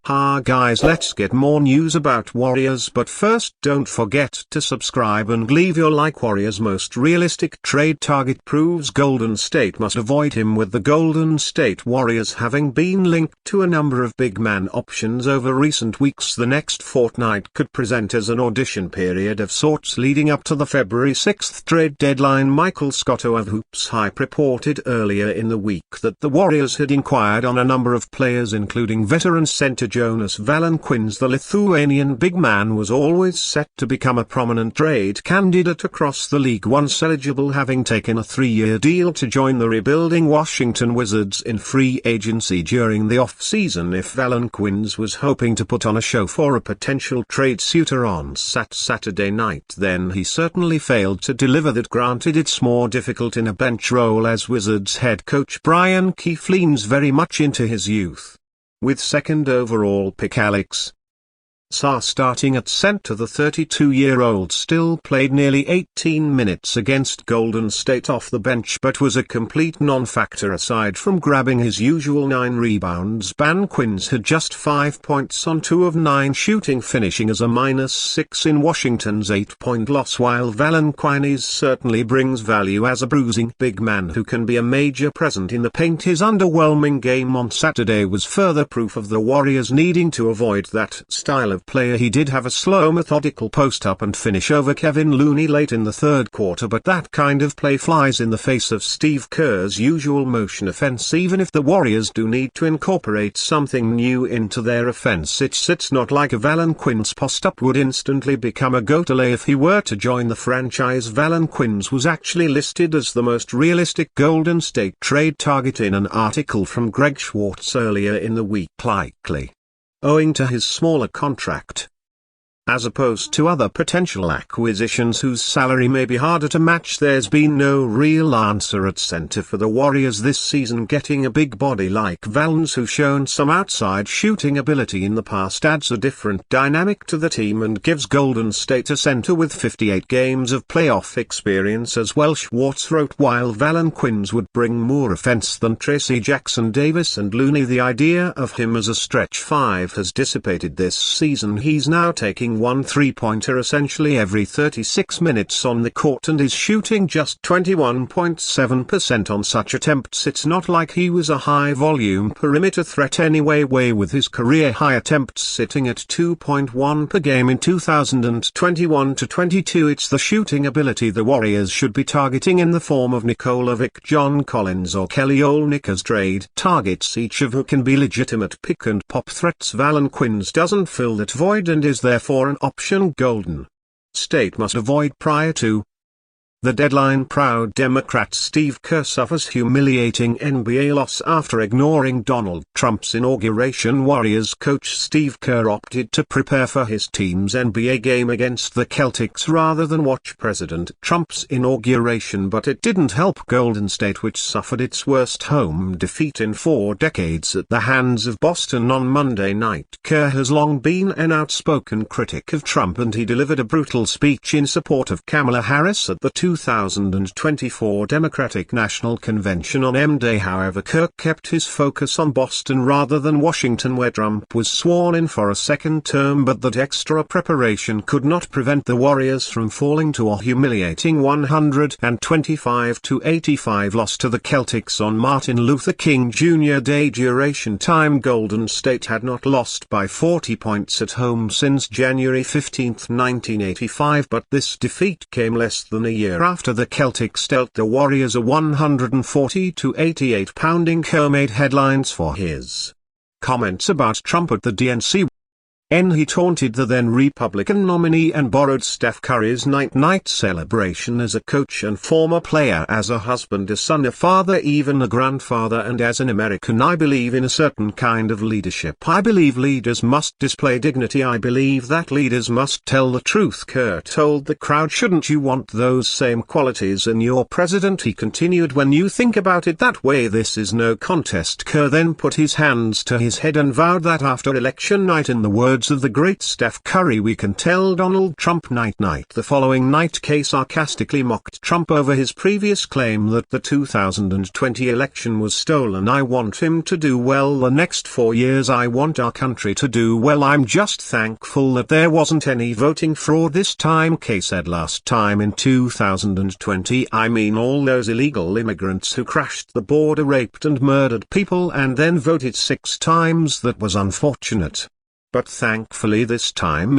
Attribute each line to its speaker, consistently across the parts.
Speaker 1: Ha guys, let's get more news about Warriors, but first don't forget to subscribe and leave your like. Warriors' most realistic trade target proves Golden State must avoid him, with the Golden State Warriors having been linked to a number of big man options over recent weeks. The next fortnight could present as an audition period of sorts leading up to the February 6th trade deadline. Michael Scotto of Hoops Hype reported earlier in the week that the Warriors had inquired on a number of players, including veteran center Jonas Valanciunas. The Lithuanian big man was always set to become a prominent trade candidate across the league once eligible, having taken a 3-year deal to join the rebuilding Washington Wizards in free agency during the off-season. If Valanciunas was hoping to put on a show for a potential trade suitor on Saturday night, then he certainly failed to deliver that. Granted, it's more difficult in a bench role, as Wizards head coach Brian Keefe leans very much into his youth. With second overall pick Alex Sarr starting at center, the 32-year-old still played nearly 18 minutes against Golden State off the bench, but was a complete non-factor aside from grabbing his usual 9 rebounds. Valanciunas had just 5 points on 2 of 9 shooting, finishing as a -6 in Washington's 8-point loss. While Valanciunas certainly brings value as a bruising big man who can be a major presence in the paint, his underwhelming game on Saturday was further proof of the Warriors needing to avoid that style of player. He did have a slow, methodical post-up and finish over Kevin Looney late in the third quarter, but that kind of play flies in the face of Steve Kerr's usual motion offense. Even if the Warriors do need to incorporate something new into their offense, it's not like a Valanciunas post-up would instantly become a go-to if he were to join the franchise. Valanciunas was actually listed as the most realistic Golden State trade target in an article from Greg Schwartz earlier in the week, likely owing to his smaller contract, as opposed to other potential acquisitions whose salary may be harder to match. There's been no real answer at center for the Warriors this season. Getting a big body like Valanciunas, who's shown some outside shooting ability in the past, adds a different dynamic to the team and gives Golden State a center with 58 games of playoff experience as well, Schwartz wrote. While Valanciunas would bring more offense than Tracy Jackson Davis and Looney, the idea of him as a stretch 5 has dissipated this season. He's now taking one 3-pointer essentially every 36 minutes on the court and is shooting just 21.7% on such attempts. It's not like he was a high-volume perimeter threat anyway, with his career-high attempts sitting at 2.1 per game in 2021-22. It's the shooting ability the Warriors should be targeting in the form of Nikolovic, John Collins or Kelly Olynyk as trade targets, each of who can be legitimate pick-and-pop threats. Valanciunas doesn't fill that void and is therefore an option Golden State must avoid prior to the deadline. Proud Democrat Steve Kerr suffers humiliating NBA loss after ignoring Donald Trump's inauguration. Warriors coach Steve Kerr opted to prepare for his team's NBA game against the Celtics rather than watch President Trump's inauguration, but it didn't help Golden State, which suffered its worst home defeat in 4 decades at the hands of Boston on Monday night. Kerr has long been an outspoken critic of Trump, and he delivered a brutal speech in support of Kamala Harris at the 2024 Democratic National Convention on M-Day. However, Kerr kept his focus on Boston rather than Washington, where Trump was sworn in for a second term, but that extra preparation could not prevent the Warriors from falling to a humiliating 125-85 loss to the Celtics on Martin Luther King Jr. Day. Duration time: Golden State had not lost by 40 points at home since January 15, 1985, but this defeat came less than a year after the Celtics dealt the Warriors a 140-88 pounding. Kerr made headlines for his comments about Trump at the DNC. He taunted the then Republican nominee and borrowed Steph Curry's night-night celebration as a coach and former player, as a husband, a son, a father, even a grandfather. And as an American, I believe in a certain kind of leadership. I believe leaders must display dignity. I believe that leaders must tell the truth. Kerr told the crowd, "Shouldn't you want those same qualities in your president?" He continued, "When you think about it that way, this is no contest." Kerr then put his hands to his head and vowed that after election night, in the words words of the great Steph Curry, we can tell Donald Trump night-night. The following night, Kay sarcastically mocked Trump over his previous claim that the 2020 election was stolen. I want him to do well the next 4 years. I want our country to do well. I'm just thankful that there wasn't any voting fraud this time, Kay said. Last time in 2020, I mean all those illegal immigrants who crashed the border, raped and murdered people and then voted 6 times. That was unfortunate. But thankfully this time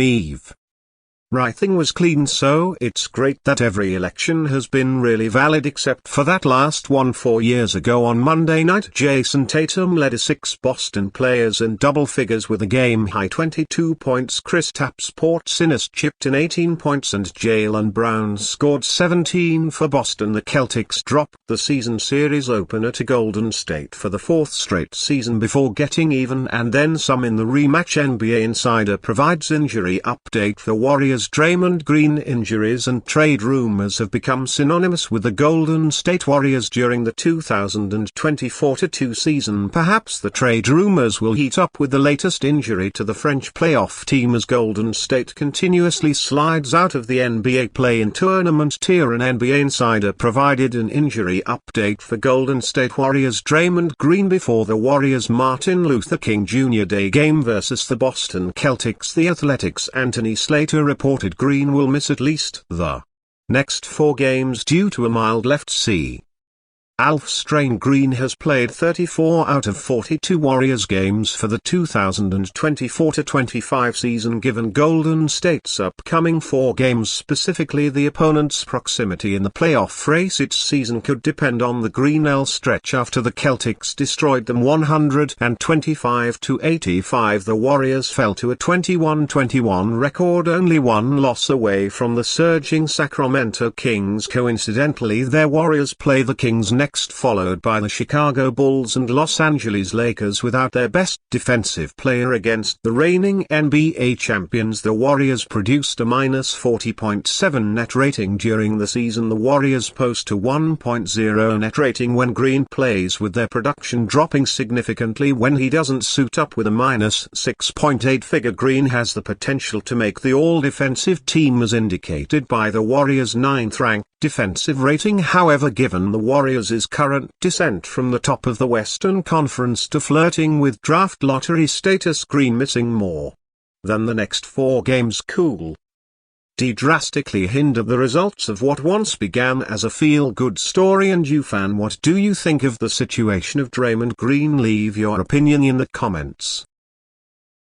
Speaker 1: everything was clean, so it's great that every election has been really valid except for that last one 4 years ago. On Monday night, Jason Tatum led 6 Boston players in double figures with a game-high 22 points. Kristaps Porzingis chipped in 18 points and Jaylen Brown scored 17 for Boston. The Celtics dropped the season series opener to Golden State for the 4th straight season before getting even and then some in the rematch. NBA Insider provides injury update. The Warriors' Draymond Green injuries and trade rumors have become synonymous with the Golden State Warriors during the 2024-2 season. Perhaps the trade rumors will heat up with the latest injury to the French playoff team as Golden State continuously slides out of the NBA play-in tournament tier. An NBA Insider provided an injury update for Golden State Warriors Draymond Green before the Warriors' Martin Luther King Jr. Day game versus the Boston Celtics. The Athletics' Anthony Slater reported Green will miss at least the next 4 games due to a mild left calf strain. Green has played 34 out of 42 Warriors games for the 2024-25 season. Given Golden State's upcoming 4 games, specifically the opponent's proximity in the playoff race, its season could depend on the Green-L stretch after the Celtics destroyed them 125-85. The Warriors fell to a 21-21 record, only 1 loss away from the surging Sacramento Kings. Coincidentally, their Warriors play the Kings next, followed by the Chicago Bulls and Los Angeles Lakers. Without their best defensive player against the reigning NBA champions, the Warriors produced a -40.7 net rating during the season. The Warriors post a 1.0 net rating when Green plays, with their production dropping significantly when he doesn't suit up with a -6.8 figure. Green has the potential to make the all-defensive team as indicated by the Warriors' 9th-ranked defensive rating. However, given the Warriors' current descent from the top of the Western Conference to flirting with draft lottery status, Green missing more than the next 4 games could drastically hinder the results of what once began as a feel-good story. And you fan, what do you think of the situation of Draymond Green? Leave your opinion in the comments.